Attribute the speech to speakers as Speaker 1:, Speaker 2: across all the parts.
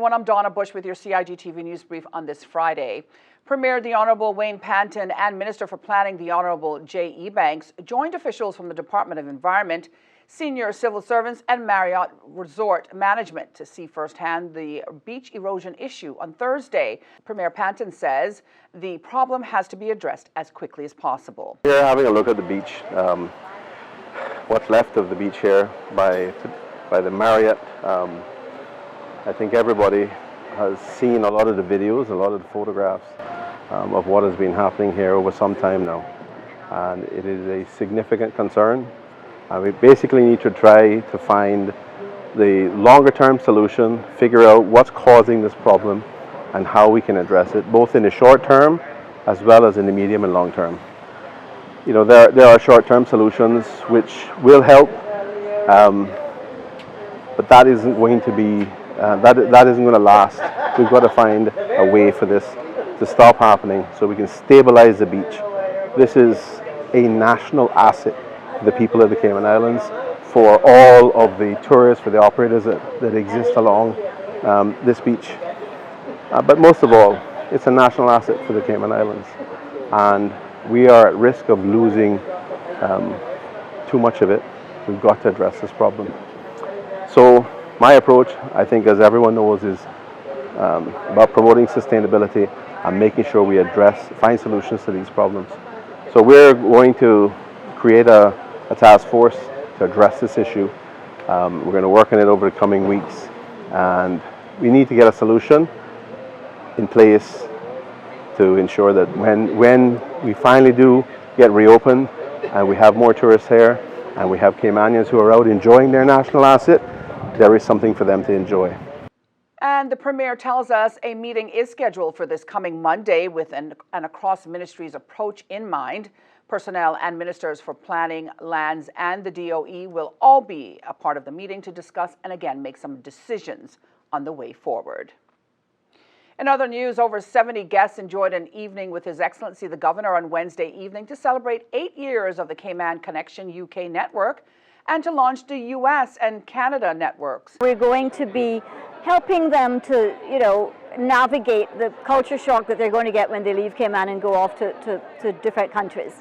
Speaker 1: everyone. I'm Donna Bush with your CIG-TV News Brief on this Friday. Premier the Honourable Wayne Panton and Minister for Planning the Honourable J.E. Banks joined officials from the Department of Environment, senior civil servants and Marriott Resort Management to see firsthand the beach erosion issue on Thursday. Premier Panton says the problem has to be addressed as quickly as possible.
Speaker 2: We're having a look at the beach, what's left of the beach here by the Marriott. I think everybody has seen a lot of the videos, a lot of the photographs of what has been happening here over some time now. And it is a significant concern. We basically need to try to find the longer term solution, figure out what's causing this problem and how we can address it, both in the short term as well as in the medium and long term. You know, there are short term solutions which will help, but that isn't going to be, that isn't going to last. We've got to find a way for this to stop happening so we can stabilize the beach. This is a national asset for the people of the Cayman Islands, for all of the tourists, for the operators that exist along this beach. But most of all, it's a national asset for the Cayman Islands. And we are at risk of losing too much of it. We've got to address this problem. So my approach, I think, as everyone knows, is about promoting sustainability and making sure we find solutions to these problems. So we're going to create a task force to address this issue. We're going to work on it over the coming weeks, and we need to get a solution in place to ensure that when we finally do get reopened and we have more tourists here and we have Caymanians who are out enjoying their national asset, there is something for them to enjoy.
Speaker 1: And the Premier tells us a meeting is scheduled for this coming Monday with an across-ministries approach in mind. Personnel and ministers for planning, lands, and the DOE will all be a part of the meeting to discuss and again make some decisions on the way forward. In other news, over 70 guests enjoyed an evening with His Excellency the Governor on Wednesday evening to celebrate 8 years of the Cayman Connection UK network and to launch the US and Canada networks.
Speaker 3: We're going to be helping them to, navigate the culture shock that they're going to get when they leave Cayman and go off to different countries.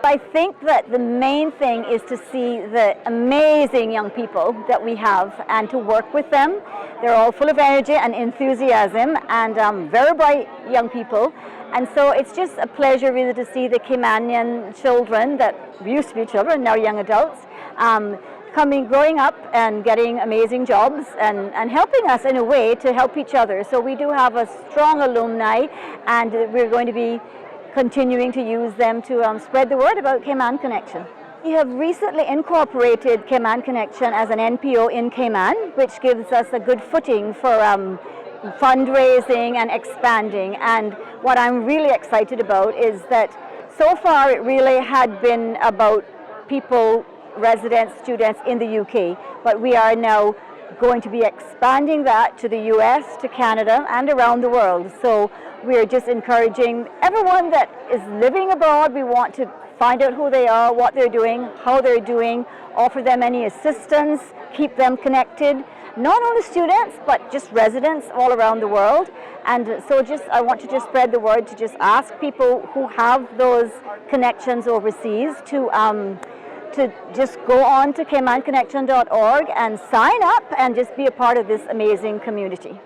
Speaker 3: I think that the main thing is to see the amazing young people that we have and to work with them. They're all full of energy and enthusiasm and very bright young people. And so it's just a pleasure really to see the Caymanian children that used to be children, now young adults, growing up and getting amazing jobs and helping us in a way to help each other. So we do have a strong alumni, and we're going to be continuing to use them to spread the word about Cayman Connection. We have recently incorporated Cayman Connection as an NPO in Cayman, which gives us a good footing for fundraising and expanding. And what I'm really excited about is that so far it really had been about people, residents, students in the UK, but we are now going to be expanding that to the US, to Canada, and around the world. So we're just encouraging everyone that is living abroad. We want to find out who they are, what they're doing, how they're doing, offer them any assistance, keep them connected. Not only students, but just residents all around the world. And so I want to just spread the word to just ask people who have those connections overseas to just go on to caymanconnection.org and sign up and just be a part of this amazing community.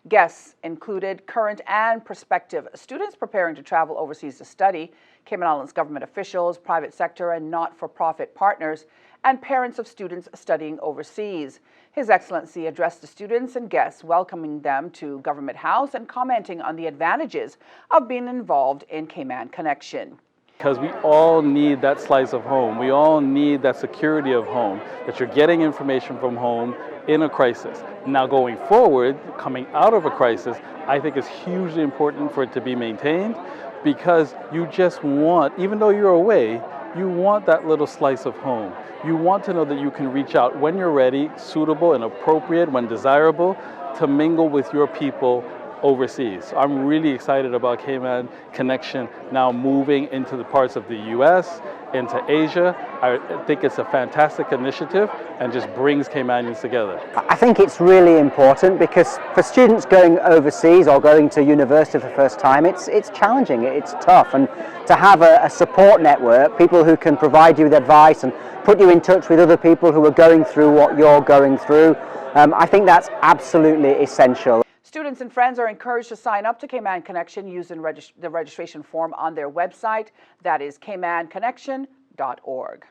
Speaker 1: Guests included current and prospective students preparing to travel overseas to study, Cayman Islands government officials, private sector and not-for-profit partners, and parents of students studying overseas. His Excellency addressed the students and guests, welcoming them to Government House and commenting on the advantages of being involved in Cayman Connection.
Speaker 4: Because we all need that slice of home. We all need that security of home, that you're getting information from home in a crisis. Now going forward, coming out of a crisis, I think it's hugely important for it to be maintained, because you just want, even though you're away, you want that little slice of home. You want to know that you can reach out when you're ready, suitable and appropriate, when desirable, to mingle with your people overseas. So I'm really excited about Cayman Connection now moving into the parts of the US into Asia. I think it's a fantastic initiative and just brings Caymanians together.
Speaker 5: I think it's really important because for students going overseas or going to university for the first time, it's challenging, it's tough, and to have a support network, people who can provide you with advice and put you in touch with other people who are going through what you're going through, I think that's absolutely essential.
Speaker 1: Students and friends are encouraged to sign up to Cayman Connection using the registration form on their website. That is caymanconnection.org.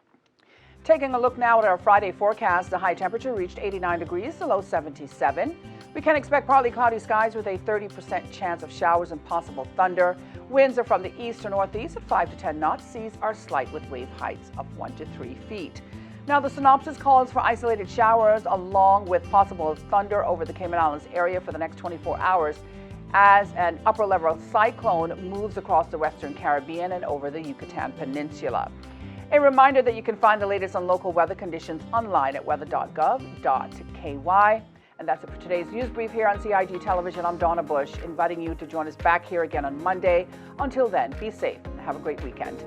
Speaker 1: Taking a look now at our Friday forecast, the high temperature reached 89 degrees, the low 77. We can expect partly cloudy skies with a 30% chance of showers and possible thunder. Winds are from the east to northeast at 5 to 10 knots. Seas are slight with wave heights of 1 to 3 feet. Now, the synopsis calls for isolated showers along with possible thunder over the Cayman Islands area for the next 24 hours as an upper-level cyclone moves across the Western Caribbean and over the Yucatan Peninsula. A reminder that you can find the latest on local weather conditions online at weather.gov.ky. And that's it for today's news brief here on CIG Television. I'm Donna Bush, inviting you to join us back here again on Monday. Until then, be safe and have a great weekend.